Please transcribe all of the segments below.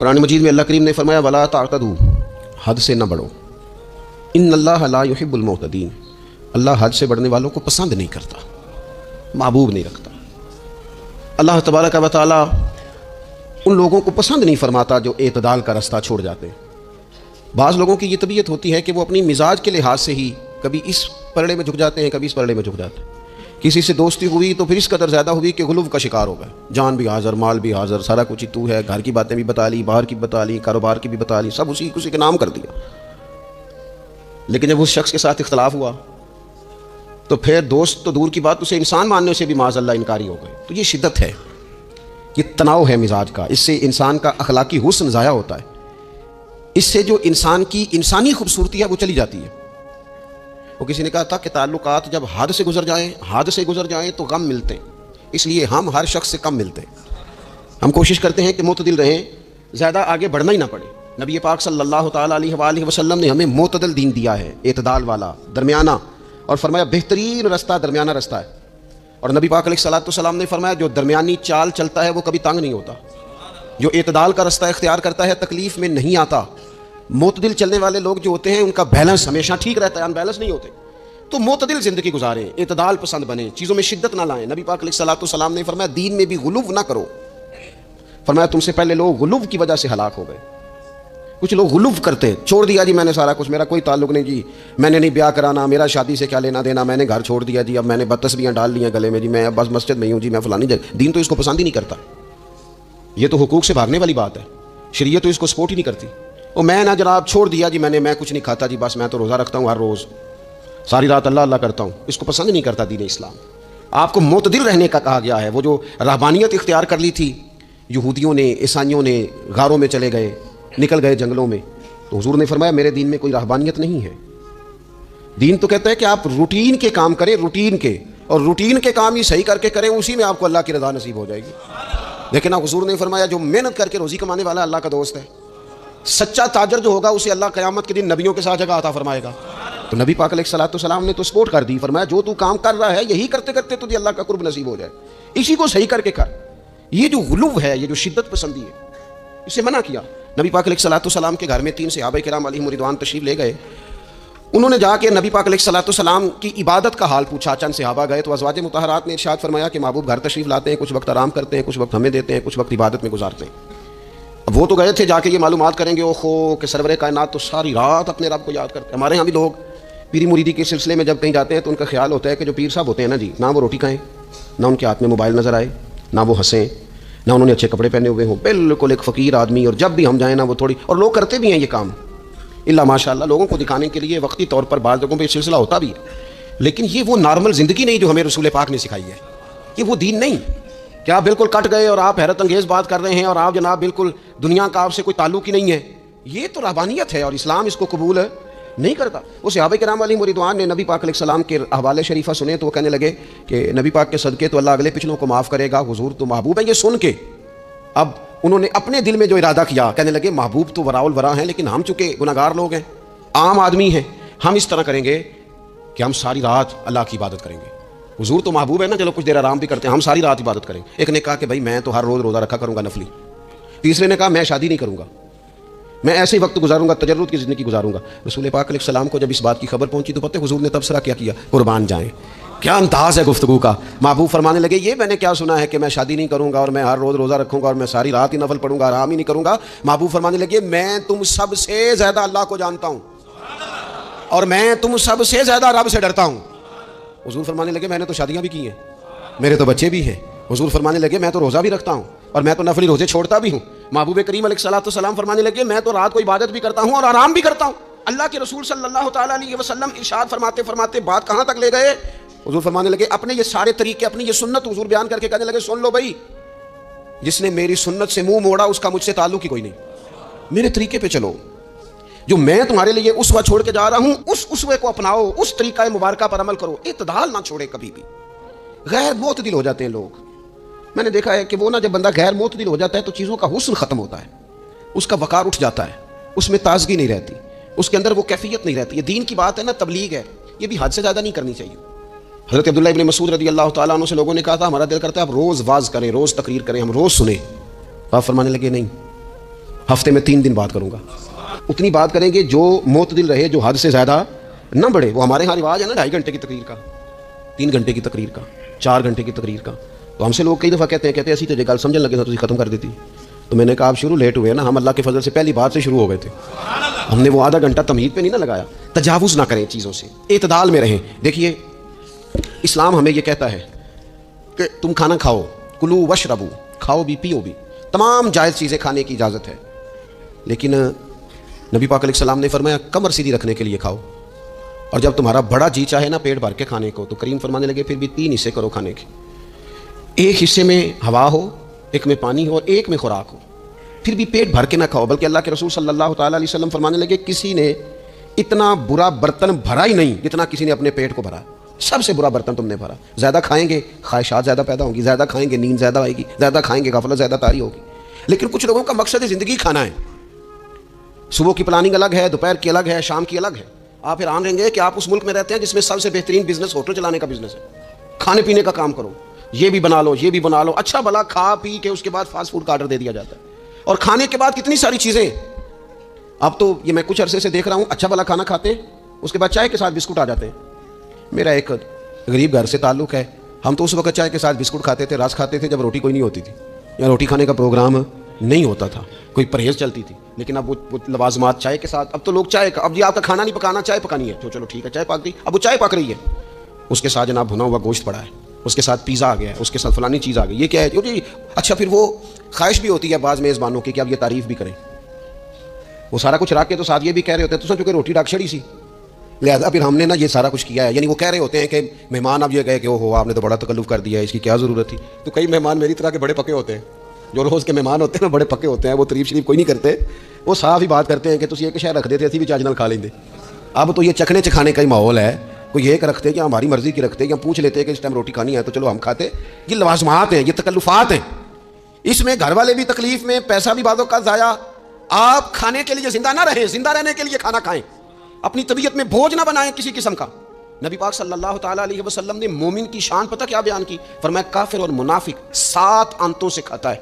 قرآن مجید میں اللہ کریم نے فرمایا ولا تعتدوا، حد سے نہ بڑھو، ان اللہ لا یحب المعتدین، اللہ حد سے بڑھنے والوں کو پسند نہیں کرتا، محبوب نہیں رکھتا۔ اللہ تبارک و تعالیٰ ان لوگوں کو پسند نہیں فرماتا جو اعتدال کا رستہ چھوڑ جاتے ہیں۔ بعض لوگوں کی یہ طبیعت ہوتی ہے کہ وہ اپنی مزاج کے لحاظ سے ہی کبھی اس پرڑے میں جھک جاتے ہیں، کبھی اس پرڑے میں جھک جاتے ہیں۔ کسی سے دوستی ہوئی تو پھر اس قدر زیادہ ہوئی کہ غلو کا شکار ہو گئے، جان بھی حاضر، مال بھی حاضر، سارا کچھ ہی تو ہے، گھر کی باتیں بھی بتا لی، باہر کی بتا لی، کاروبار کی بھی بتا لی، سب اسی کے نام کر دیا۔ لیکن جب اس شخص کے ساتھ اختلاف ہوا تو پھر دوست تو دور کی بات، اسے انسان ماننے سے بھی معاذ اللہ انکاری ہو گئے۔ تو یہ شدت ہے، یہ تناؤ ہے مزاج کا، اس سے انسان کا اخلاقی حسن ضائع ہوتا ہے، اس سے جو انسان کی انسانی خوبصورتی ہے وہ چلی جاتی ہے۔ وہ کسی نے کہا تھا کہ تعلقات جب حد سے گزر جائیں تو غم ملتے ہیں، اس لیے ہم ہر شخص سے کم ملتے ہیں۔ ہم کوشش کرتے ہیں کہ معتدل رہیں، زیادہ آگے بڑھنا ہی نہ پڑے۔ نبی پاک صلی اللہ تعالیٰ علیہ وآلہ وسلم نے ہمیں معتدل دین دیا ہے، اعتدال والا، درمیانہ، اور فرمایا بہترین رستہ درمیانہ رستہ ہے۔ اور نبی پاک علیہ الصلوۃ والسلام نے فرمایا جو درمیانی چال چلتا ہے وہ کبھی تنگ نہیں ہوتا، جو اعتدال کا رستہ اختیار کرتا ہے تکلیف میں نہیں آتا۔ معتدل چلنے والے لوگ جو ہوتے ہیں ان کا بیلنس ہمیشہ ٹھیک رہتا ہے، ان بیلنس نہیں ہوتے۔ تو معتدل زندگی گزاریں، اعتدال پسند بنیں، چیزوں میں شدت نہ لائیں۔ نبی پاک علیہ الصلوۃ والسلام نے فرمایا دین میں بھی غلو نہ کرو، فرمایا تم سے پہلے لوگ غلو کی وجہ سے ہلاک ہو گئے۔ کچھ لوگ غلو کرتے، چھوڑ دیا جی میں نے سارا کچھ، میرا کوئی تعلق نہیں جی، میں نے نہیں بیاہ کرانا، میرا شادی سے کیا لینا دینا، میں نے گھر چھوڑ دیا جی، اب میں نے تسبیحاں ڈال لی ہیں گلے میں جی، میں اب بس مسجد میں ہوں جی، میں فلانی جگہ۔ دین تو اس کو پسند ہی نہیں کرتا، یہ تو حقوق سے بھاگنے والی بات ہے، شریعت تو اس کو سپورٹ ہی نہیں کرتی۔ اور میں نہ جناب چھوڑ دیا جی میں کچھ نہیں کھاتا جی، بس میں تو روزہ رکھتا ہوں ہر روز، ساری رات اللہ اللہ کرتا ہوں، اس کو پسند نہیں کرتا دین اسلام۔ آپ کو معتدل رہنے کا کہا گیا ہے۔ وہ جو رہبانیت اختیار کر لی تھی یہودیوں نے، عیسائیوں نے، غاروں میں چلے گئے، نکل گئے جنگلوں میں، تو حضور نے فرمایا میرے دین میں کوئی رہبانیت نہیں ہے۔ دین تو کہتا ہے کہ آپ روٹین کے کام کریں، روٹین کے، اور روٹین کے کام ہی صحیح کر کے کریں، اسی میں آپ کو اللہ کی رضا نصیب ہو جائے گی۔ لیکن حضور نے فرمایا جو محنت کر کے روزی کمانے والا اللہ کا دوست ہے، سچا تاجر جو ہوگا اسے اللہ قیامت کے دن نبیوں کے ساتھ جگہ عطا فرمائے گا۔ تو نبی پاک علیہ الصلوۃ والسلام نے تو سپورٹ کر دی، فرمایا جو تو کام کر رہا ہے یہی کرتے کرتے تجھے اللہ کا قرب نصیب ہو جائے، اسی کو صحیح کر کے کر۔ یہ جو غلو ہے، یہ جو شدت پسندی ہے، اسے منع کیا۔ نبی پاک علیہ الصلوۃ والسلام کے گھر میں 3 صحابہ کرام علیہم رضوان تشریف لے گئے۔ انہوں نے جا کے نبی پاک علیہ الصلوۃ والسلام کی عبادت کا حال پوچھا۔ چند صحابہ گئے تو ازواج مطہرات نے ارشاد فرمایا کہ محبوب گھر تشریف لاتے ہیں، کچھ وقت آرام کرتے ہیں، کچھ وقت ہمیں دیتے ہیں، کچھ وقت عبادت میں گزارتے ہیں۔ اب وہ تو گئے تھے جا کے یہ معلومات کریں گے اوہو کہ سرور کائنات تو ساری رات اپنے رب کو یاد کرتے ہیں۔ ہمارے ہاں بھی لوگ پیری مریدی کے سلسلے میں جب کہیں جاتے ہیں تو ان کا خیال ہوتا ہے کہ جو پیر صاحب ہوتے ہیں نا جی، نہ وہ روٹی کھائیں، نہ ان کے ہاتھ میں موبائل نظر آئے، نہ وہ ہنسیں، نہ انہوں نے اچھے کپڑے پہنے ہوئے ہوں، بالکل ایک فقیر آدمی، اور جب بھی ہم جائیں نا وہ تھوڑی، اور لوگ کرتے بھی ہیں یہ کام اللہ ماشاء اللہ، لوگوں کو دکھانے کے لیے وقتی طور پر بعض جگہوں پہ یہ سلسلہ ہوتا بھی ہے، لیکن یہ وہ نارمل زندگی نہیں جو ہمیں رسول پاک نے سکھائی ہے، یہ وہ دین نہیں کہ آپ بالکل کٹ گئے اور آپ حیرت انگیز بات کر رہے ہیں اور آپ جناب بالکل دنیا کا آپ سے کوئی تعلق ہی نہیں ہے۔ یہ تو رہبانیت ہے اور اسلام اس کو قبول نہیں کرتا۔ وہ صحابہ کرام علیہم رضوان نے نبی پاک علیہ السلام کے احوال شریفہ سنے تو وہ کہنے لگے کہ نبی پاک کے صدقے تو اللہ اگلے پچھلوں کو معاف کرے گا، حضور تو محبوب ہیں۔ یہ سن کے اب انہوں نے اپنے دل میں جو ارادہ کیا، کہنے لگے محبوب تو وراء الورا ہیں، لیکن ہم چونکہ گناہگار لوگ ہیں، عام آدمی ہیں، ہم اس طرح کریں گے کہ ہم ساری رات اللہ کی عبادت کریں گے۔ حضور تو محبوب ہے نا، چلو کچھ دیر آرام بھی کرتے ہیں، ہم ساری رات عبادت کریں گے۔ ایک نے کہا کہ بھائی میں تو ہر روز روزہ رکھا کروں گا نفلی۔ تیسرے نے کہا میں شادی نہیں کروں گا، میں ایسے ہی وقت گزاروں گا، تجرد کی زندگی گزاروں گا۔ رسول پاک علیہ السلام کو جب اس بات کی خبر پہنچی تو پتہ حضور نے تبصرہ کیا کیا، قربان جائیں، کیا انداز ہے گفتگو کا۔ محبوب فرمانے لگے یہ میں نے کیا سنا ہے کہ میں شادی نہیں کروں گا اور میں ہر روز روزہ رکھوں گا اور میں ساری رات ہی نفل پڑھوں گا، آرام ہی نہیں کروں گا۔ محبوب فرمانے لگے میں تم سب سے زیادہ اللہ کو جانتا ہوں اور میں تم سب سے زیادہ رب سے ڈرتا ہوں۔ حضور فرمانے لگے میں نے تو شادیاں بھی کی ہیں، میرے تو بچے بھی ہیں۔ حضور فرمانے لگے میں تو روزہ بھی رکھتا ہوں اور میں تو نفلی روزے چھوڑتا بھی ہوں۔ محبوب کریم علیہ الصلوۃ والسلام فرمانے لگے میں تو رات کو عبادت بھی کرتا ہوں اور آرام بھی کرتا ہوں۔ اللہ کے رسول صلی اللہ تعالیٰ علیہ وسلم ارشاد فرماتے فرماتے بات کہاں تک لے گئے؟ حضور فرمانے لگے اپنے یہ سارے طریقے، اپنی یہ سنت حضور بیان کر کے کہنے لگے سن لو بھائی، جس نے میری سنت سے منہ موڑا اس کا مجھ سے تعلق ہی کوئی نہیں، میرے طریقے پہ چلو، جو میں تمہارے لیے اسوہ چھوڑ کے جا رہا ہوں اس اسوے کو اپناؤ، اس طریقہ مبارکہ پر عمل کرو، اعتدال نہ چھوڑے کبھی بھی۔ غیر معتدل ہو جاتے ہیں لوگ، میں نے دیکھا ہے کہ وہ نا جب بندہ غیر معتدل ہو جاتا ہے تو چیزوں کا حسن ختم ہوتا ہے، اس کا وقار اٹھ جاتا ہے، اس میں تازگی نہیں رہتی، اس کے اندر وہ کیفیت نہیں رہتی۔ یہ دین کی بات ہے نا، تبلیغ ہے، یہ بھی حد سے زیادہ نہیں کرنی چاہیے۔ حضرت عبداللہ ابن مسعود رضی اللہ تعالیٰ عنہ سے لوگوں نے کہا تھا ہمارا دل کرتا ہے آپ روز واز کریں، روز تقریر کریں، ہم روز سنیں۔ آپ فرمانے لگے نہیں، ہفتے میں 3 دن بات کروں گا. اتنی بات کریں گے جو معتدل رہے, جو حد سے زیادہ نہ بڑھے. وہ ہمارے ہاں رواج ہے نا 2.5 گھنٹے کی تقریر کا, 3 گھنٹے کی تقریر کا, 4 گھنٹے کی تقریر کا. تو ہم سے لوگ کئی دفعہ کہتے ہیں اسی تو گل سمجھنے لگے تو ختم کر دیتی. تو میں نے کہا آپ شروع لیٹ ہوئے نا, ہم اللہ کے فضل سے پہلی بات سے شروع ہو گئے تھے. ہم نے وہ آدھا گھنٹہ تمہید پہ نہیں نہ لگایا. تجاوز نہ کریں چیزوں سے, اعتدال میں رہیں. دیکھیے اسلام ہمیں یہ کہتا ہے کہ تم کھانا کھاؤ, کلو وشربو, کھاؤ بھی پیو بھی, تمام جائز چیزیں کھانے کی اجازت ہے. لیکن نبی پاک علیہ السلام نے فرمایا کمر سیدھی رکھنے کے لیے کھاؤ. اور جب تمہارا بڑا جی چاہے نا پیٹ بھر کے کھانے کو, تو کریم فرمانے لگے پھر بھی 3 حصے کرو کھانے کے. ایک حصے میں ہوا ہو, ایک میں پانی ہو, اور ایک میں خوراک ہو. پھر بھی پیٹ بھر کے نہ کھاؤ. بلکہ اللہ کے رسول صلی اللہ تعالیٰ علیہ وسلم فرمانے لگے کسی نے اتنا برا برتن بھرا ہی نہیں جتنا کسی نے اپنے پیٹ کو بھرا. سب سے برا برتن تم نے بھرا. زیادہ کھائیں گے خواہشات زیادہ پیدا ہوں گی, زیادہ کھائیں گے نیند زیادہ آئے گی, زیادہ کھائیں گے غفلت زیادہ طاری ہوگی. لیکن کچھ لوگوں کا مقصد زندگی کھانا ہے. صبح کی پلاننگ الگ ہے, دوپہر کی الگ ہے, شام کی الگ ہے. آپ حیران رہیں گے کہ آپ اس ملک میں رہتے ہیں جس میں سب سے بہترین بزنس ہوٹل چلانے کا بزنس ہے. کھانے پینے کا کام کرو, یہ بھی بنا لو, یہ بھی بنا لو. اچھا بھلا کھا پی کے اس کے بعد فاسٹ فوڈ کا آرڈر دے دیا جاتا ہے. اور کھانے کے بعد کتنی ساری چیزیں. اب تو یہ میں کچھ عرصے سے دیکھ رہا ہوں, اچھا بھلا کھانا کھاتے ہیں, اس کے بعد چائے کے ساتھ بسکٹ آ جاتے ہیں. میرا ایک غریب گھر سے تعلق ہے. ہم تو اس وقت چائے کے ساتھ بسکٹ کھاتے تھے, رس کھاتے تھے جب روٹی کوئی نہیں ہوتی تھی, یا روٹی کھانے کا پروگرام نہیں ہوتا تھا, کوئی پرہیز چلتی تھی. لیکن اب وہ لوازمات چائے کے ساتھ. اب تو لوگ چائے کا, اب جی آپ کا کھانا نہیں پکانا, چائے پکانی ہے, تو چلو ٹھیک ہے چائے پک گئی. اب وہ چائے پک رہی ہے, اس کے ساتھ جناب بھنا ہوا گوشت پڑا ہے, اس کے ساتھ پیزا آ گیا ہے, اس کے ساتھ فلانی چیز آ گئی. یہ کیا ہے جی؟ اچھا پھر وہ خواہش بھی ہوتی ہے بعض میزبانوں کی کہ اب یہ تعریف بھی کریں. وہ سارا کچھ رکھ کے تو ساتھ یہ بھی کہہ رہے ہوتے ہیں تو چونکہ روٹی ڈاک چھڑی سی, لہٰذا پھر ہم نے نا یہ سارا کچھ کیا ہے. یعنی وہ کہہ رہے ہوتے ہیں کہ مہمان اب یہ کہے کہ اوہ آپ نے تو بڑا تکلف کر دیا ہے, اس کی کیا ضرورت تھی. تو کئی مہمان میری طرح کے بڑے پکے ہوتے ہیں, جو روز کے مہمان ہوتے ہیں نا بڑے پکے ہوتے ہیں, وہ تعریف شریف کوئی نہیں کرتے. وہ صاف ہی بات کرتے ہیں کہ تسی ایک شے رکھ دیتے, اسی بھی چاج نال کھا لیں. اب تو یہ چکھنے چکھانے کا ہی ماحول ہے. کوئی ایک رکھتے کہ ہماری مرضی کی رکھتے, یا پوچھ لیتے کہ اس ٹائم روٹی کھانی ہے تو چلو ہم کھاتے. یہ لوازمات ہیں, یہ تکلفات ہیں. اس میں گھر والے بھی تکلیف میں, پیسہ بھی بعضوں کا ضائع. آپ کھانے کے لیے زندہ نہ رہیں, زندہ رہنے کے لیے کھانا کھائیں. اپنی طبیعت میں بوجھ نہ بنائیں کسی قسم کا. نبی پاک صلی اللہ تعالیٰ علیہ وسلم نے مومن کی شان پتہ کیا بیان کی؟ فرمایا کافر اور منافق 7 آنتوں سے کھاتا ہے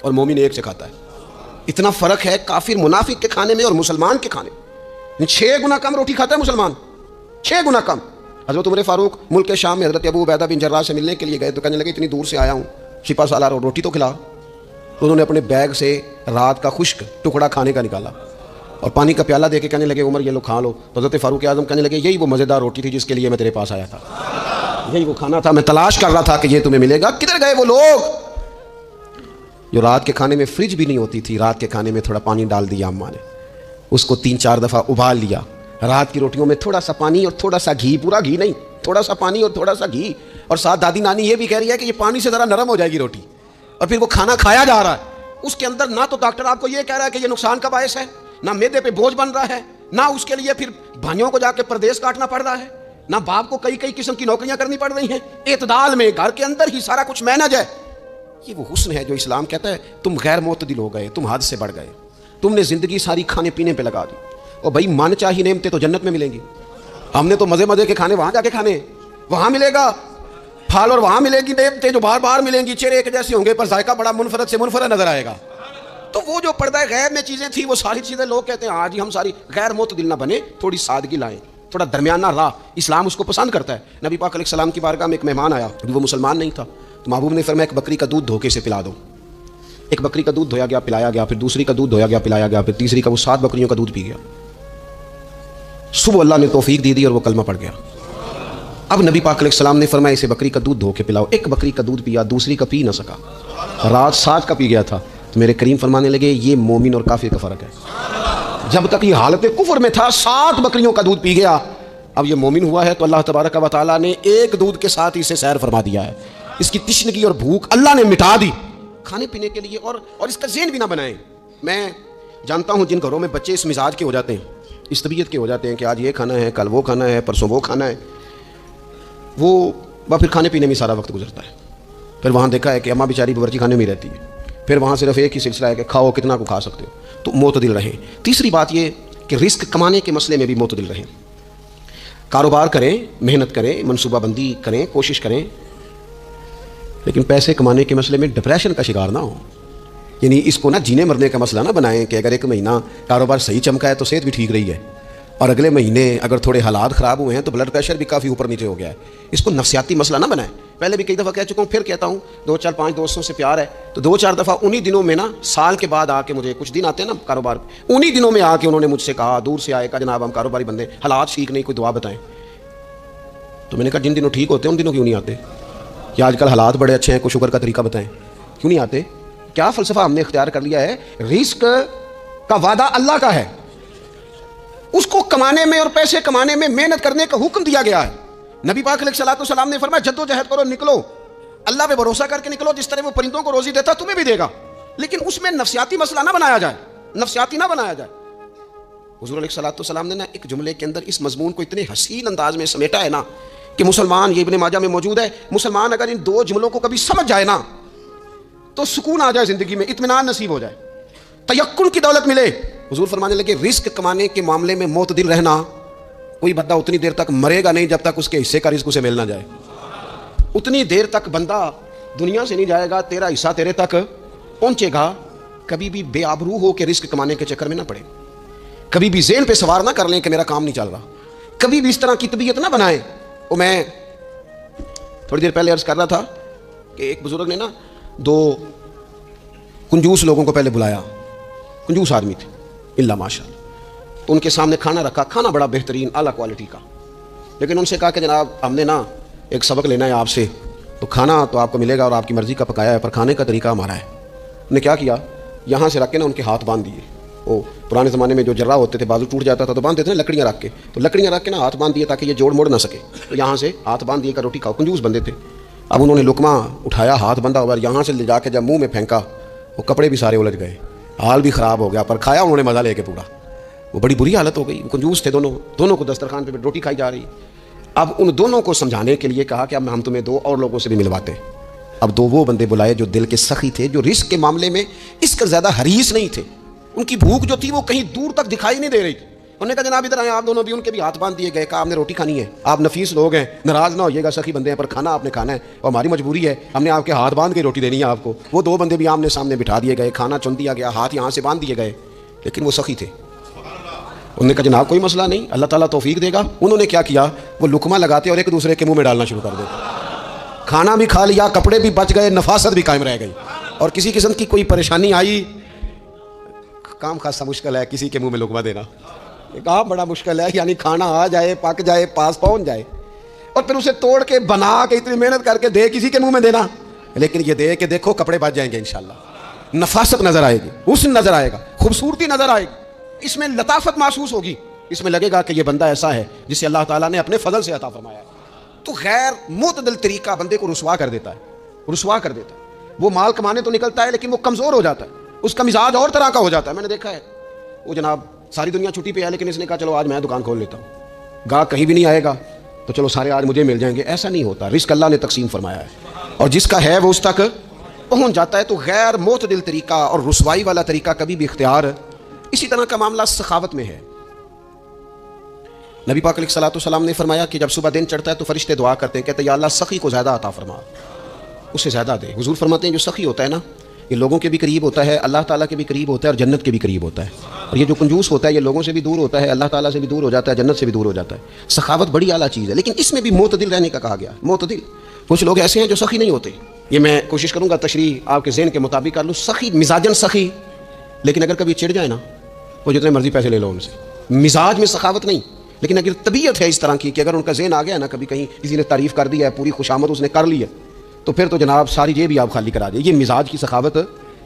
اور مومن 1 سے کھاتا ہے. اتنا فرق ہے کافر منافق کے کھانے میں اور مسلمان کے کھانے میں. 6 گنا کم روٹی کھاتا ہے مسلمان, 6 گنا کم. حضرت عمر فاروق ملک شام میں حضرت ابو عبیدہ بن جراح سے ملنے کے لیے گئے تو کہنے لگے اتنی دور سے آیا ہوں, شپا سالار اور روٹی تو کھلا. تو انہوں نے اپنے بیگ سے رات کا خشک ٹکڑا کھانے کا نکالا اور پانی کا پیالہ دے کے کہنے لگے عمر یہ لو کھا لو. تو حضرت فاروق اعظم کہنے لگے یہی وہ مزیدار روٹی تھی جس کے لیے میں تیرے پاس آیا تھا, یہی وہ کھانا تھا میں تلاش کر رہا تھا کہ یہ تمہیں ملے گا. کدھر گئے وہ لوگ جو رات کے کھانے میں فریج بھی نہیں ہوتی تھی, رات کے کھانے میں تھوڑا پانی ڈال دیا اماں نے, اس کو 3-4 دفعہ ابال لیا. رات کی روٹیوں میں تھوڑا سا پانی اور تھوڑا سا گھی, پورا گھی نہیں, تھوڑا سا پانی اور تھوڑا سا گھی. اور ساتھ دادی نانی یہ بھی کہہ رہی ہے کہ یہ پانی سے ذرا نرم ہو جائے گی روٹی. اور پھر وہ کھانا کھایا جا رہا ہے. اس کے اندر نہ تو ڈاکٹر آپ کو یہ کہہ رہا ہے کہ یہ نقصان کا باعث ہے, نہ معدے پہ بوجھ بن رہا ہے, نہ اس کے لیے پھر بھائیوں کو جا کے پردیس کاٹنا پڑ رہا ہے, نہ باپ کو کئی قسم کی نوکریاں کرنی پڑ رہی ہیں. اعتدال میں گھر کے اندر ہی سارا کچھ مینج ہے. یہ وہ حسن ہے جو اسلام کہتا ہے تم غیر معتدل ہو گئے, تم حد سے بڑھ گئے, تم نے زندگی ساری کھانے پینے پہ لگا دی. اور بھائی من چاہی نعمتیں تو جنت میں ملیں گی. ہم نے تو مزے کے کھانے وہاں جا کے کھانے, وہاں ملے گا پھل اور وہاں ملے گی نعمتیں جو بار بار ملیں گی. چہرے ایک جیسے ہوں گے پر ذائقہ بڑا منفرد سے منفرد نظر آئے گا. تو وہ جو پردہ غیب میں چیزیں تھیں وہ ساری چیزیں لوگ کہتے ہیں آج ہی ہم ساری غیر معتدل نہ بنے, تھوڑی سادگی لائیں, تھوڑا درمیانہ راہ. اسلام اس کو پسند کرتا ہے. نبی پاک علیہ السلام کی بارگاہ میں ایک مہمان آیا, وہ مسلمان نہیں تھا. تو محبوب نے فرمایا ایک بکری کا دودھ دھوکے سے پلا دو. ایک بکری کا دودھ دھویا گیا, پلایا گیا, پھر دوسری کا دودھ دھویا گیا, پلایا گیا, پھر تیسری کا, وہ 7 بکریوں کا دودھ پی گیا. صبح اللہ نے توفیق دی اور وہ کلمہ پڑھ گیا. اب نبی پاک علیہ السلام نے فرمایا اسے بکری کا دودھ دھو کے پلاؤ. ایک بکری کا دودھ پیا, دوسری کا پی نہ سکا, رات 7 کا پی گیا تھا. تو میرے کریم فرمانے لگے یہ مومن اور کافر کا فرق ہے. جب تک یہ حالت کفر میں تھا 7 بکریوں کا دودھ پی گیا, اب یہ مومن ہوا ہے تو اللہ تبارک و تعالیٰ نے ایک دودھ کے ساتھ اسے سیر فرما دیا ہے. اس کی تشنگی اور بھوک اللہ نے مٹا دی کھانے پینے کے لیے. اور اس کا ذہن بھی نہ بنائیں. میں جانتا ہوں جن گھروں میں بچے اس مزاج کے ہو جاتے ہیں, اس طبیعت کے ہو جاتے ہیں کہ آج یہ کھانا ہے, کل وہ کھانا ہے, پرسوں وہ کھانا ہے, وہ پھر کھانے پینے میں سارا وقت گزرتا ہے. پھر وہاں دیکھا ہے کہ اماں بیچاری باورچی خانے میں رہتی ہے, پھر وہاں صرف ایک ہی سلسلہ ہے کہ کھاؤ کتنا کو کھا سکتے ہو. تو معتدل رہیں. تیسری بات یہ کہ رزق کمانے کے مسئلے میں بھی معتدل رہیں. کاروبار کریں, محنت کریں, منصوبہ بندی کریں, کوشش کریں, لیکن پیسے کمانے کے مسئلے میں ڈپریشن کا شکار نہ ہو. یعنی اس کو نا جینے مرنے کا مسئلہ نہ بنائیں کہ اگر ایک مہینہ کاروبار صحیح چمکا ہے تو صحت بھی ٹھیک رہی ہے، اور اگلے مہینے اگر تھوڑے حالات خراب ہوئے ہیں تو بلڈ پریشر بھی کافی اوپر نیچے ہو گیا ہے. اس کو نفسیاتی مسئلہ نہ بنائیں. پہلے بھی کئی دفعہ کہہ چکا ہوں، پھر کہتا ہوں، 2-4-5 دوستوں سے پیار ہے تو 2-4 دفعہ انہی دنوں میں نا، سال کے بعد آ کے مجھے کچھ دن آتے ہیں نا کاروبار، انہی دنوں میں آ کے انہوں نے مجھ سے کہا، دور سے آئے، کہا جناب ہم کاروباری بندے، حالات ٹھیک نہیں، کوئی دعا بتائیں. تو میں نے کہا جن دنوں ٹھیک ہوتے ہیں ان دنوں کیوں نہیں آتے؟ یا آج کل حالات بڑے اچھے ہیں، کوئی شکر کا طریقہ بتائیں، کیوں نہیں آتے؟ کیا فلسفہ ہم نے اختیار کر لیا ہے؟ رزق کا وعدہ اللہ کا ہے، اس کو کمانے میں اور پیسے کمانے میں محنت کرنے کا حکم دیا گیا ہے. نبی پاک علیہ الصلوۃ والسلام نے فرمایا جد و جہد کرو، نکلو، اللہ پہ بھروسہ کر کے نکلو، جس طرح وہ پرندوں کو روزی دیتا تمہیں بھی دے گا، لیکن اس میں نفسیاتی مسئلہ نہ بنایا جائے، نفسیاتی نہ بنایا جائے. حضور علیہ الصلوۃ والسلام نے نا ایک جملے کے اندر اس مضمون کو اتنے حسین انداز میں سمیٹا ہے نا کہ مسلمان، یہ ابن ماجہ میں موجود ہے، مسلمان اگر ان 2 جملوں کو کبھی سمجھ جائے نا تو سکون آ جائے زندگی میں، اطمینان نصیب ہو جائے، تیقن کی دولت ملے. حضور فرمانے لگے رزق کمانے کے معاملے میں معتدل رہنا، کوئی بندہ اتنی دیر تک مرے گا نہیں جب تک اس کے حصے کا رزق اسے مل نہ جائے. اتنی دیر تک بندہ دنیا سے نہیں جائے گا، تیرا حصہ تیرے تک پہنچے گا. کبھی بھی بے آبرو ہو کے رزق کمانے کے چکر میں نہ پڑے، کبھی بھی ذہن پہ سوار نہ کر لیں کہ میرا کام نہیں چل رہا، کبھی بھی اس طرح کی طبیعت نہ بنائیں. وہ میں تھوڑی دیر پہلے عرض کر رہا تھا کہ ایک بزرگ نے نا 2 کنجوس لوگوں کو پہلے بلایا، کنجوس آدمی تھے اللہ ماشاء اللہ، تو ان کے سامنے کھانا رکھا، کھانا بڑا بہترین اعلیٰ کوالٹی کا، لیکن ان سے کہا کہ جناب ہم نے نا ایک سبق لینا ہے آپ سے، تو کھانا تو آپ کو ملے گا اور آپ کی مرضی کا پکایا ہے، پر کھانے کا طریقہ ہمارا ہے. انہوں نے کیا کیا، یہاں سے رکھ کے نا ان کے ہاتھ باندھ دیے. وہ پرانے زمانے میں جو جرہ ہوتے تھے، بازو ٹوٹ جاتا تھا تو باندھ دیتے تھے لکڑیاں رکھ کے، تو لکڑیاں رکھ کے نا ہاتھ باندھ دیے تاکہ یہ جوڑ موڑ نہ سکے، تو یہاں سے ہاتھ باندھ دیے کا روٹی کھاؤ. کنجوس بندے تھے. اب انہوں نے لقمہ اٹھایا، ہاتھ بندھا اور یہاں سے لے جا کے جب منہ میں پھینکا، وہ کپڑے بھی سارے الجھ گئے، حال بھی خراب ہو گیا، پر کھایا انہوں نے مزہ لے کے پورا. وہ بڑی بری حالت ہو گئی. کنجوس تھے دونوں کو دسترخوان پہ روٹی کھائی جا رہی. اب ان دونوں کو سمجھانے کے لیے کہا کہ اب ہم تمہیں 2 اور لوگوں سے بھی ملواتے ہیں. اب 2 وہ بندے بلائے جو دل کے سخی تھے، جو رزق کے معاملے میں اس کا زیادہ حریص نہیں تھے. ان کی بھوک جو تھی وہ کہیں دور تک دکھائی نہیں دے رہی تھی. انہوں نے کہا جناب ادھر آئیں. آپ دونوں بھی، ان کے بھی ہاتھ باندھ دیے گئے. کہا آپ نے روٹی کھانی ہے، آپ نفیس لوگ ہیں، ناراض نہ ہوئیے گا، سخی بندے ہیں، پر کھانا آپ نے کھانا ہے اور ہماری مجبوری ہے، ہم نے آپ کے ہاتھ باندھ کے روٹی دینی ہے آپ کو. وہ 2 بندے بھی آمنے سامنے بٹھا دیے گئے، کھانا چن دیا گیا، ہاتھ یہاں سے باندھ دیے گئے، لیکن وہ سخی تھے. انہوں نے کہا جناب کوئی مسئلہ نہیں، اللہ تعالیٰ توفیق دے گا. انہوں نے کیا کیا، وہ لقمہ لگاتے اور ایک دوسرے کے منہ میں ڈالنا شروع کر دیتے. کھانا بھی کھا لیا، کپڑے بھی بچ گئے، نفاست بھی قائم رہ گئی، اور کسی قسم کی کوئی پریشانی آئی، کام خاصا مشکل ہے کسی کے منہ میں لقمہ دینا. کہا بڑا مشکل ہے، یعنی کھانا آ جائے، پک جائے، پاس پہنچ جائے، اور پھر اسے توڑ کے بنا کے اتنی محنت کر کے دے کسی کے منہ میں دینا. لیکن یہ دے کہ دیکھو کپڑے بچ جائیں گے انشاءاللہ، نفاست نظر آئے گی، حسن نظر آئے گا، خوبصورتی نظر آئے گی، اس میں لطافت محسوس ہوگی، اس میں لگے گا کہ یہ بندہ ایسا ہے جسے اللہ تعالیٰ نے اپنے فضل سے عطا فرمایا ہے. تو غیر معتدل طریقہ بندے کو رسوا کر دیتا ہے، رسوا کر دیتا ہے. وہ مال کمانے تو نکلتا ہے لیکن وہ کمزور ہو جاتا ہے، اس کا مزاج اور طرح کا ہو جاتا ہے. میں نے دیکھا ہے وہ جناب ساری دنیا چھٹی پہ ہے لیکن اس نے کہا چلو آج میں دکان کھول لیتا ہوں، گاہک کہیں بھی نہیں آئے گا تو چلو سارے آج مجھے مل جائیں گے. ایسا نہیں ہوتا، رزق اللہ نے تقسیم فرمایا ہے اور جس کا ہے وہ اس تک پہنچ جاتا ہے. تو غیر معتدل طریقہ اور رسوائی والا طریقہ کبھی بھی اختیار. اسی طرح کا معاملہ سخاوت میں ہے. نبی پاک علیہ الصلوۃ والسلام نے فرمایا کہ جب صبح دن چڑھتا ہے تو فرشتے دعا کرتے ہیں، کہتے ہیں یا اللہ سخی کو زیادہ عطا فرما، اسے زیادہ دے. حضور فرماتے ہیں جو سخی ہوتا ہے نا، یہ لوگوں کے بھی قریب ہوتا ہے، اللہ تعالیٰ کے بھی قریب ہوتا ہے اور جنت کے بھی قریب ہوتا ہے. اور یہ جو کنجوس ہوتا ہے یہ لوگوں سے بھی دور ہوتا ہے، اللہ تعالیٰ سے بھی دور ہو جاتا ہے، جنت سے بھی دور ہو جاتا ہے. سخاوت بڑی اعلیٰ چیز ہے، لیکن اس میں بھی معتدل رہنے کا کہا گیا. معتدل. کچھ لوگ ایسے ہیں جو سخی نہیں ہوتے. یہ میں کوشش کروں گا تشریح آپ کے ذہن کے مطابق کر لوں. سخی مزاجن سخی، لیکن اگر کبھی چڑ جائے نا، وہ جتنے مرضی پیسے لے لو ان سے، مزاج میں سخاوت نہیں. لیکن اگر طبیعت ہے اس طرح کی کہ اگر ان کا ذہن آ گیا نا، کبھی کہیں کسی نے تعریف کر دی ہے، پوری خوشامد اس نے کر لی ہے، تو پھر تو جناب ساری جیب بھی آپ خالی کرا دیں. یہ مزاج کی سخاوت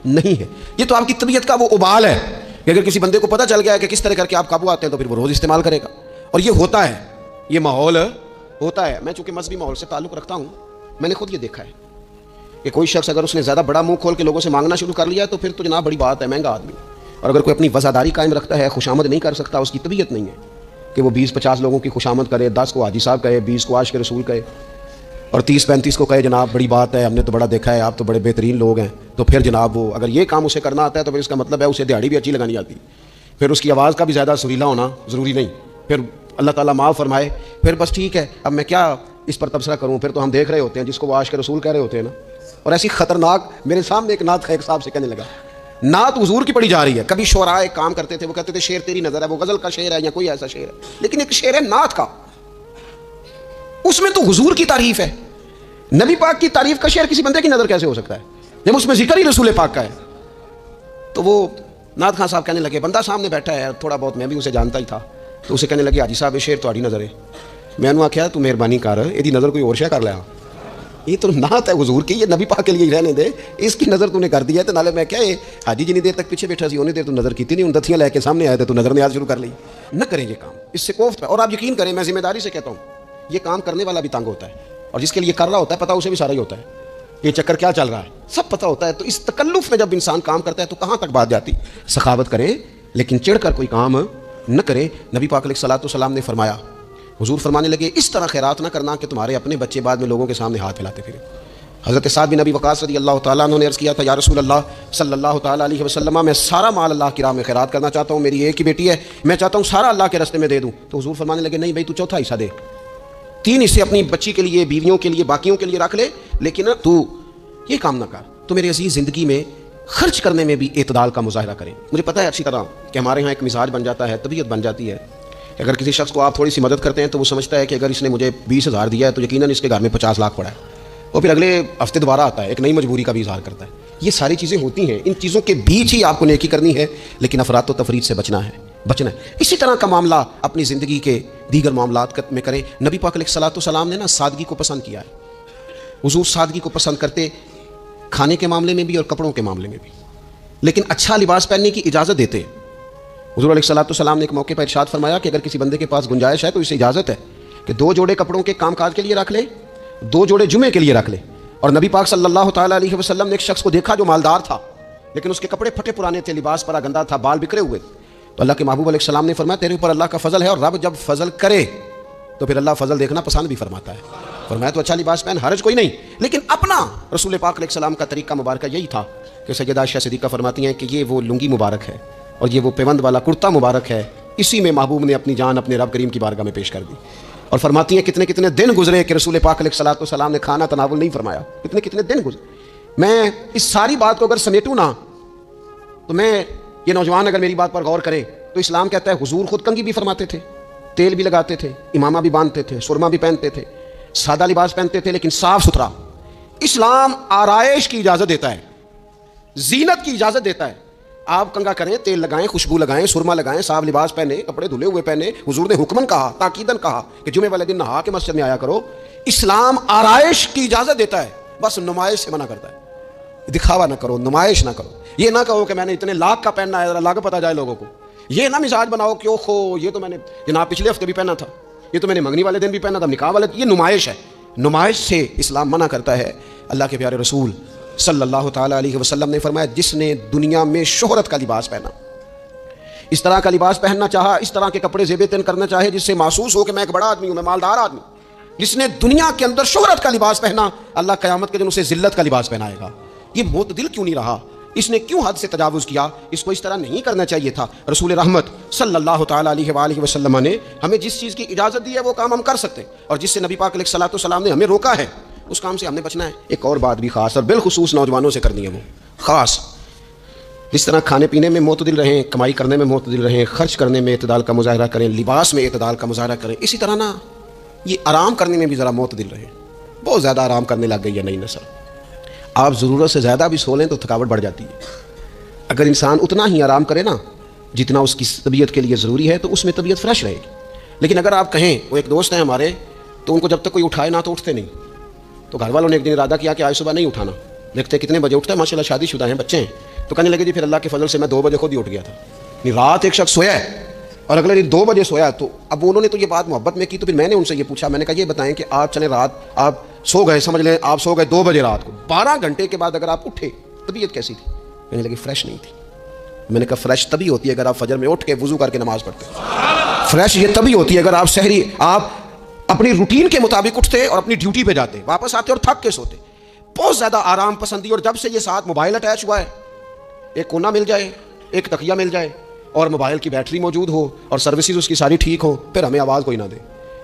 نہیں ہے، یہ تو آپ کی طبیعت کا وہ ابال ہے کہ اگر کسی بندے کو پتہ چل گیا ہے کہ کس طرح کر کے آپ قابو آتے ہیں تو پھر وہ روز استعمال کرے گا. اور یہ ہوتا ہے، یہ ماحول ہوتا ہے. میں چونکہ مذہبی ماحول سے تعلق رکھتا ہوں، میں نے خود یہ دیکھا ہے کہ کوئی شخص اگر اس نے زیادہ بڑا منہ کھول کے لوگوں سے مانگنا شروع کر لیا تو پھر تو جناب بڑی بات ہے، مہنگا آدمی. اور اگر کوئی اپنی وفاداری قائم رکھتا ہے، خوشامد نہیں کر سکتا، اس کی طبیعت نہیں ہے کہ وہ 20-50 لوگوں کی خوشامد کرے، 10 کو حاجی صاحب کہے، 20 کو عاشق رسول کہے اور 30-35 کو کہے جناب بڑی بات ہے، ہم نے تو بڑا دیکھا ہے، آپ تو بڑے بہترین لوگ ہیں. تو پھر جناب وہ اگر یہ کام اسے کرنا آتا ہے تو پھر اس کا مطلب ہے اسے دیہڑی بھی اچھی لگانی آتی، پھر اس کی آواز کا بھی زیادہ سریلا ہونا ضروری نہیں. پھر اللہ تعالیٰ معاف فرمائے، پھر بس ٹھیک ہے، اب میں کیا اس پر تبصرہ کروں، پھر تو ہم دیکھ رہے ہوتے ہیں جس کو وہ عاشق رسول کہہ رہے ہوتے ہیں نا. اور ایسی خطرناک، میرے سامنے ایک نعت خیق صاحب سے کہنے لگا، نعت حضور کی پڑھی جا رہی ہے. کبھی شعراء ایک کام کرتے تھے, وہ کہتے تھے شعر تیری نظر ہے, وہ غزل کا شعر ہے یا کوئی ایسا شعر ہے, لیکن ایک شعر ہے نعت کا, اس میں تو حضور کی تعریف ہے. نبی پاک کی تعریف کا شعر کسی بندے کی نظر کیسے ہو سکتا ہے جب اس میں ذکر ہی رسول پاک کا ہے؟ تو وہ نعت خان صاحب کہنے لگے, بندہ سامنے بیٹھا ہے تھوڑا بہت میں بھی اسے جانتا ہی تھا, تو اسے کہنے لگے حاجی صاحب یہ شعر تہاڈی نظر ہے. میں نے آخیا تو مہربانی کر, یہ نظر کوئی اور شے کر لیا, یہ تو نعت ہے حضور کی, یہ نبی پاک کے لیے ہی رہنے دے, اس کی نظر تو نے کر دیا ہے. تو نالے میں کیا حاجی جنی دیر تک پیچھے بیٹھا سی انہیں دیر تو نظر کی نہیں, ان دتیاں لے کے سامنے آئے تھے تو نظر نیاز شروع کر لی. نہ کریں یہ کام, اس سے کوفت ہے. اور آپ یقین کریں, میں ذمہ داری سے کہتا ہوں, یہ کام کرنے والا بھی تنگ ہوتا ہے, اور جس کے لیے کر رہا ہوتا ہے پتہ اسے بھی سارا ہی ہوتا ہے یہ چکر کیا چل رہا ہے, سب پتہ ہوتا ہے. تو اس تکلف میں جب انسان کام کرتا ہے تو کہاں تک بات جاتی. سخاوت کریں لیکن چڑھ کر کوئی کام نہ کرے. نبی پاک علیہ الصلوۃ والسلام نے فرمایا, حضور فرمانے لگے اس طرح خیرات نہ کرنا کہ تمہارے اپنے بچے بعد میں لوگوں کے سامنے ہاتھ پھیلاتے پھریں. حضرت سعد بن ابی وقاص رضی اللہ تعالیٰ عنہ نے عرض کیا تھا, یا رسول اللہ صلی اللہ تعالیٰ علیہ وسلم, میں سارا مال اللہ کی راہ میں خیرات کرنا چاہتا ہوں, میری ایک ہی بیٹی ہے, میں چاہتا ہوں سارا اللہ کے راستے میں دے دوں. تو حضور فرمانے لگے نہیں بھائی, تو چوتھا حصہ دے, 3 حصے اپنی بچی کے لیے, بیویوں کے لیے, باقیوں کے لیے رکھ لے, لیکن تو یہ کام نہ کر. تو میرے عزیز زندگی میں خرچ کرنے میں بھی اعتدال کا مظاہرہ کریں. مجھے پتہ ہے اچھی طرح کہ ہمارے ہاں ایک مزاج بن جاتا ہے, طبیعت بن جاتی ہے. اگر کسی شخص کو آپ تھوڑی سی مدد کرتے ہیں تو وہ سمجھتا ہے کہ اگر اس نے مجھے 20,000 دیا ہے تو یقیناً اس کے گھر میں 50 لاکھ پڑا ہے, اور پھر اگلے ہفتے دوبارہ آتا ہے, ایک نئی مجبوری کا بھی اظہار کرتا ہے. یہ ساری چیزیں ہوتی ہیں, ان چیزوں کے بیچ ہی آپ کو نیکی کرنی ہے, لیکن افراط و تفریط سے بچنا ہے. اسی طرح کا معاملہ اپنی زندگی کے دیگر معاملات میں کریں. نبی پاک علیہ الصلوۃ والسلام نے سادگی کو پسند کیا ہے. حضور سادگی کو پسند کرتے, کھانے کے معاملے میں بھی اور کپڑوں کے معاملے میں بھی, لیکن اچھا لباس پہننے کی اجازت دیتے. حضور علیہ الصلوۃ والسلام نے ایک موقع پر ارشاد فرمایا کہ اگر کسی بندے کے پاس گنجائش ہے تو اسے اجازت ہے کہ 2 جوڑے کپڑوں کے کام کاج کے لیے رکھ لے, 2 جوڑے جمعے کے لیے رکھ لے. اور نبی پاک صلی اللہ تعالیٰ علیہ وسلم نے ایک شخص کو دیکھا جو مالدار تھا, لیکن اس کے کپڑے پھٹے پرانے تھے, لباس پرا گندا تھا, بال بکھرے ہوئے. تو اللہ کے محبوب علیہ السلام نے فرمایا تیرے اوپر اللہ کا فضل ہے, اور رب جب فضل کرے تو پھر اللہ فضل دیکھنا پسند بھی فرماتا ہے. فرمایا تو اچھا لباس پہن, حرج کوئی نہیں. لیکن اپنا رسول پاک علیہ السلام کا طریقہ مبارکہ یہی تھا کہ سیدہ عائشہ صدیقہ فرماتی ہیں کہ یہ وہ لنگی مبارک ہے اور یہ وہ پیوند والا کرتا مبارک ہے, اسی میں محبوب نے اپنی جان اپنے رب کریم کی بارگاہ میں پیش کر دی. اور فرماتی ہیں کتنے کتنے دن گزرے کہ رسول پاک علیہ الصلوۃ والسلام نے کھانا تناول نہیں فرمایا, کتنے کتنے دن گزرے. میں اس ساری بات کو اگر سمیٹوں نا تو میں یہ نوجوان اگر میری بات پر غور کریں تو اسلام کہتا ہے حضور خود کنگھی بھی فرماتے تھے, تیل بھی لگاتے تھے, امامہ بھی باندھتے تھے, سرما بھی پہنتے تھے, سادہ لباس پہنتے تھے لیکن صاف ستھرا. اسلام آرائش کی اجازت دیتا ہے, زینت کی اجازت دیتا ہے. آپ کنگا کریں, تیل لگائیں, خوشبو لگائیں, سرما لگائیں, صاف لباس پہنے, کپڑے دھلے ہوئے پہنے. حضور نے حکمن کہا, تاکیدن کہا کہ جمعے والے دن نہا کے مسجد میں آیا کرو. اسلام آرائش کی اجازت دیتا ہے, بس نمائش سے منع کرتا ہے. دکھاوا نہ کرو, نمائش نہ کرو. یہ نہ کہو کہ میں نے اتنے لاکھ کا پہننا ہے, ذرا لاگھ پتہ جائے لوگوں کو. یہ نہ مزاج بناؤ کہ اوہو یہ تو میں نے جناب پچھلے ہفتے بھی پہنا تھا, یہ تو میں نے منگنی والے دن بھی پہنا تھا, نکاح والے. یہ نمائش ہے, نمائش سے اسلام منع کرتا ہے. اللہ کے پیارے رسول صلی اللہ تعالیٰ علیہ وسلم نے فرمایا جس نے دنیا میں شہرت کا لباس پہنا, اس طرح کا لباس پہننا چاہا, اس طرح کے کپڑے زیب تن کرنا چاہے جس سے محسوس ہو کہ میں ایک بڑا آدمی ہوں, میں مالدار آدمی, جس نے دنیا کے اندر شہرت کا لباس پہنا, اللہ قیامت کے دن اسے ذلت کا لباس پہنائے گا. یہ معتدل کیوں نہیں رہا, اس نے کیوں حد سے تجاوز کیا؟ اس کو اس طرح نہیں کرنا چاہیے تھا. رسول رحمت صلی اللہ تعالیٰ علیہ وآلہ وسلم نے ہمیں جس چیز کی اجازت دی ہے وہ کام ہم کر سکتے ہیں, اور جس سے نبی پاک علیہ الصلوۃ والسلام نے ہمیں روکا ہے اس کام سے ہم نے بچنا ہے. ایک اور بات بھی خاص اور بالخصوص نوجوانوں سے کرنی ہے, وہ خاص جس طرح کھانے پینے میں معتدل رہیں, کمائی کرنے میں معتدل رہیں, خرچ کرنے میں اعتدال کا مظاہرہ کریں, لباس میں اعتدال کا مظاہرہ کریں, اسی طرح نا یہ آرام کرنے میں بھی ذرا معتدل رہیں. بہت زیادہ آرام کرنے لگ گئی ہے نئی نسل. آپ ضرورت سے زیادہ بھی سو لیں تو تھکاوٹ بڑھ جاتی ہے. اگر انسان اتنا ہی آرام کرے نا جتنا اس کی طبیعت کے لیے ضروری ہے تو اس میں طبیعت فریش رہے گی. لیکن اگر آپ کہیں, وہ ایک دوست ہیں ہمارے, تو ان کو جب تک کوئی اٹھائے نہ تو اٹھتے نہیں. تو گھر والوں نے ایک دن ارادہ کیا کہ آج صبح نہیں اٹھانا. دیکھتے کتنے بجے اٹھتا ہے, ماشاء اللہ شادی شدہ ہیں, بچے ہیں. تو کہنے لگے جی پھر اللہ کے فضل سے میں 2 بجے خود ہی اٹھ گیا تھا. رات ایک شخص سویا ہے اور اگلے دن 2 بجے سویا. تو اب انہوں نے تو یہ بات محبت میں کی, تو پھر میں نے ان سے یہ پوچھا, میں نے کہا یہ بتائیں کہ آپ چلیں رات آپ سو گئے, سمجھ لیں آپ سو گئے 2 بجے رات کو, 12 گھنٹے کے بعد اگر آپ اٹھے طبیعت کیسی تھی؟ کہنے لگے فریش نہیں تھی. میں نے کہا فریش تبھی ہوتی ہے اگر آپ فجر میں اٹھ کے وضو کر کے نماز پڑھتے. فریش یہ تبھی ہوتی ہے اگر آپ سحری آپ اپنی روٹین کے مطابق اٹھتے اور اپنی ڈیوٹی پہ جاتے, واپس آتے اور تھک کے سوتے. بہت زیادہ آرام پسندی, اور جب سے یہ ساتھ موبائل اٹیچ ہوا ہے, ایک کونا مل جائے, ایک تکیہ مل جائے, اور موبائل کی بیٹری موجود ہو اور سروسز اس کی ساری ٹھیک ہو, پھر ہمیں آواز کوئی نہ دے.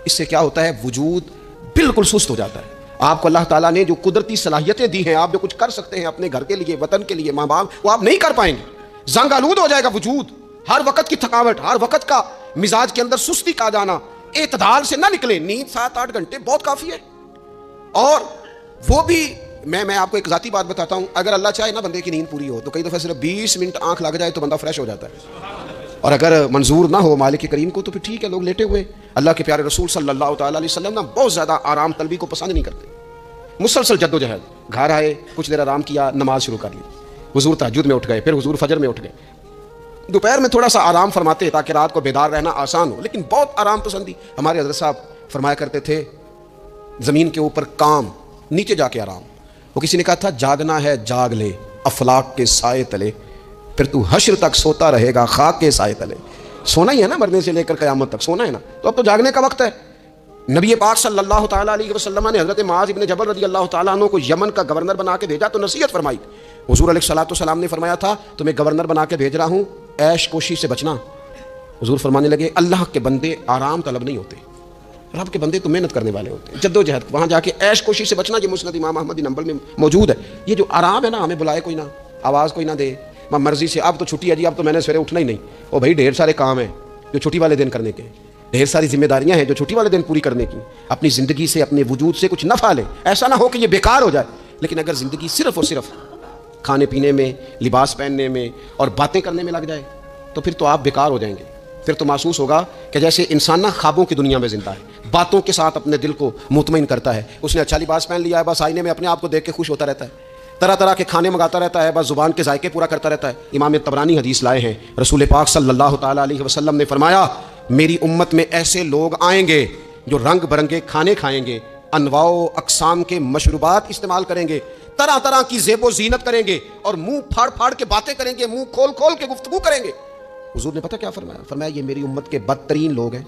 اس سے کیا ہوتا ہے, وجود بالکل سست ہو جاتا ہے. آپ کو اللہ تعالیٰ نے جو قدرتی صلاحیتیں دی ہیں، آپ جو کچھ کر سکتے ہیں اپنے گھر کے لیے، وطن کے لیے، ماں باپ، وہ آپ نہیں کر پائیں گے. زنگ آلود ہو جائے گا وجود، ہر وقت کی تھکاوٹ، ہر وقت کا مزاج کے اندر سستی کا جانا. اعتدال سے نہ نکلیں. نیند 7-8 گھنٹے بہت کافی ہے. اور وہ بھی میں آپ کو ایک ذاتی بات بتاتا ہوں، اگر اللہ چاہے نا بندے کی نیند پوری ہو تو کئی دفعہ صرف 20 منٹ آنکھ لگ جائے تو بندہ فریش ہو جاتا ہے. اور اگر منظور نہ ہو مالک کریم کو تو پھر ٹھیک ہے، لوگ لیٹے ہوئے. اللہ کے پیارے رسول صلی اللہ تعالیٰ علیہ وسلم نا بہت زیادہ آرام طلبی کو پسند نہیں کرتے. مسلسل جد و جہد، گھر آئے کچھ دیر آرام کیا، نماز شروع کر لی، حضور تہجد میں اٹھ گئے، پھر حضور فجر میں اٹھ گئے. دوپہر میں تھوڑا سا آرام فرماتے تاکہ رات کو بیدار رہنا آسان ہو، لیکن بہت آرام پسندی. ہمارے حضرت صاحب فرمایا کرتے تھے زمین کے اوپر کام، نیچے جا کے آرام. وہ کسی نے کہا تھا جاگنا ہے جاگ لے افلاک کے سائے تلے، پھر تو حشر تک سوتا رہے گا خاک کے سائے تلے. سونا ہی ہے نا، مرنے سے لے کر قیامت تک سونا ہے نا، تو اب تو جاگنے کا وقت ہے. نبی پاک صلی اللہ تعالیٰ علیہ وسلم نے حضرت معاذ ابن جبل رضی اللہ تعالیٰ عنہ کو یمن کا گورنر بنا کے بھیجا تو نصیحت فرمائی. حضور علیہ الصلوۃ والسلام نے فرمایا تھا تمہیں گورنر بنا کے بھیج رہا ہوں، عیش کوشی سے بچنا. حضور فرمانے لگے اللہ کے بندے آرام طلب نہیں ہوتے، رب کے بندے تو محنت کرنے والے ہوتے ہیں، جد و جہد. وہاں جا کے عیش کوشی سے بچنا. یہ مسند امام احمد بن حنبل میں موجود ہے. یہ جو آرام ہے نا، ہمیں بلائے کوئی نہ، آواز کوئی نہ دے، مرضی سے اب تو چھٹی ہے جی، اب تو میں نے سویرے اٹھنا ہی نہیں. او بھائی ڈھیر سارے کام ہیں جو چھٹی والے دن کرنے کے، ڈھیر ساری ذمہ داریاں ہیں جو چھٹی والے دن پوری کرنے کی. اپنی زندگی سے، اپنے وجود سے کچھ نفع لیں، ایسا نہ ہو کہ یہ بیکار ہو جائے. لیکن اگر زندگی صرف اور صرف کھانے پینے میں، لباس پہننے میں اور باتیں کرنے میں لگ جائے تو پھر تو آپ بیکار ہو جائیں گے. پھر تو محسوس ہوگا کہ جیسے انسان نہ خوابوں کی دنیا میں زندہ ہے، باتوں کے ساتھ اپنے دل کو مطمئن کرتا ہے. اس نے اچھا لباس پہن لیا ہے، بس آئینے میں اپنے آپ کو دیکھ کے خوش ہوتا رہتا ہے، طرح طرح کے کھانے منگاتا رہتا ہے، بس زبان کے ذائقے پورا کرتا رہتا ہے. امام طبرانی حدیث لائے ہیں، رسول پاک صلی اللہ تعالیٰ علیہ وسلم نے فرمایا میری امت میں ایسے لوگ آئیں گے جو رنگ برنگے کھانے کھائیں گے، انواع و اقسام کے مشروبات استعمال کریں گے، طرح طرح کی زیب و زینت کریں گے، اور منہ پھاڑ پھاڑ کے باتیں کریں گے، منہ کھول کھول کے گفتگو کریں گے. حضور نے پتہ کیا فرمایا؟ فرمایا یہ میری امت کے بدترین لوگ ہیں.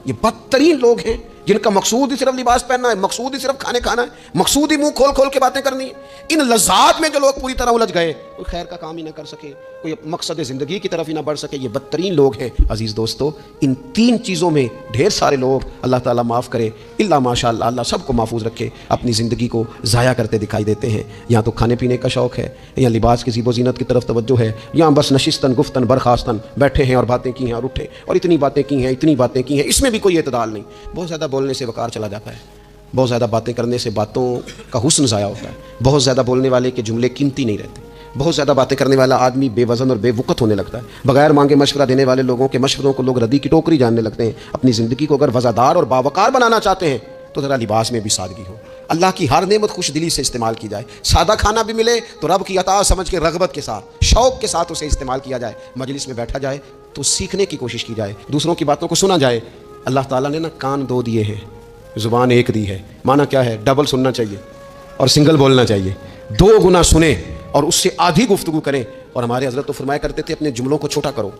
یہ بدترین لوگ ہیں جن کا مقصود ہی صرف لباس پہننا ہے، مقصود ہی صرف کھانے کھانا ہے، مقصود ہی منہ کھول کھول کے باتیں کرنی ہے. ان لذات میں جو لوگ پوری طرح الجھ گئے، کوئی خیر کا کام ہی نہ کر سکے، کوئی مقصد زندگی کی طرف ہی نہ بڑھ سکے، یہ بدترین لوگ ہیں. عزیز دوستو، ان 3 چیزوں میں ڈھیر سارے لوگ، اللہ تعالیٰ معاف کرے الا ماشاء اللہ، اللہ سب کو محفوظ رکھے، اپنی زندگی کو ضائع کرتے دکھائی دیتے ہیں. یا تو کھانے پینے کا شوق ہے، یا لباس کی زیب و زینت کی طرف توجہ ہے، یا بس نشستن گفتن برخاستن بیٹھے ہیں اور باتیں کی ہیں اور اٹھے اور اتنی باتیں کی ہیں، اتنی باتیں کی ہیں، اس میں بھی کوئی اعتدال نہیں. بہت زیادہ بولنے سے وقار چلا جاتا ہے، بہت زیادہ باتیں کرنے سے باتوں کا حسن ضائع ہوتا ہے، بہت زیادہ بولنے والے کے جملے قیمتی نہیں رہتے، بہت زیادہ باتیں کرنے والا آدمی بے وزن اور بے وقت ہونے لگتا ہے، بغیر مانگے مشورہ دینے والے لوگوں کے مشوروں کو لوگ ردی کی ٹوکری جاننے لگتے ہیں. اپنی زندگی کو اگر وزادار اور باوقار بنانا چاہتے ہیں تو ذرا لباس میں بھی سادگی ہو، اللہ کی ہر نعمت خوش دلی سے استعمال کی جائے. سادہ کھانا بھی ملے تو رب کی عطا سمجھ کے رغبت کے ساتھ، شوق کے ساتھ اسے استعمال کیا جائے. مجلس میں بیٹھا جائے تو سیکھنے کی کوشش کی جائے، دوسروں کی باتوں کو سنا جائے. اللہ تعالیٰ نے نا کان 2 دیے ہیں، زبان 1 دی ہے. معنی کیا ہے؟ ڈبل سننا چاہیے اور سنگل بولنا چاہیے. 2 گنا سنیں اور اس سے آدھی گفتگو کریں. اور ہمارے حضرت تو فرمایا کرتے تھے اپنے جملوں کو چھوٹا کرو.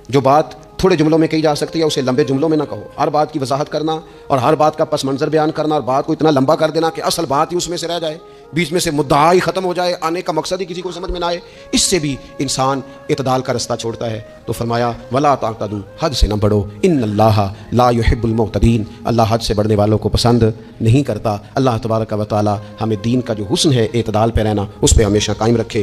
جو بات تھوڑے جملوں میں کہی جا سکتی ہے اسے لمبے جملوں میں نہ کہو. ہر بات کی وضاحت کرنا اور ہر بات کا پس منظر بیان کرنا اور بات کو اتنا لمبا کر دینا کہ اصل بات ہی اس میں سے رہ جائے، بیچ میں سے مدعا ہی ختم ہو جائے، آنے کا مقصد ہی کسی کو سمجھ میں نہ آئے، اس سے بھی انسان اعتدال کا رستہ چھوڑتا ہے. تو فرمایا ولا تعتدوا، حد سے نہ بڑھو، ان اللہ لا يحب المعتدین، اللہ حد سے بڑھنے والوں کو پسند نہیں کرتا. اللہ تبارک و تعالی ہمیں دین کا جو حسن ہے اعتدال پہ رہنا، اس پہ ہمیشہ قائم رکھے.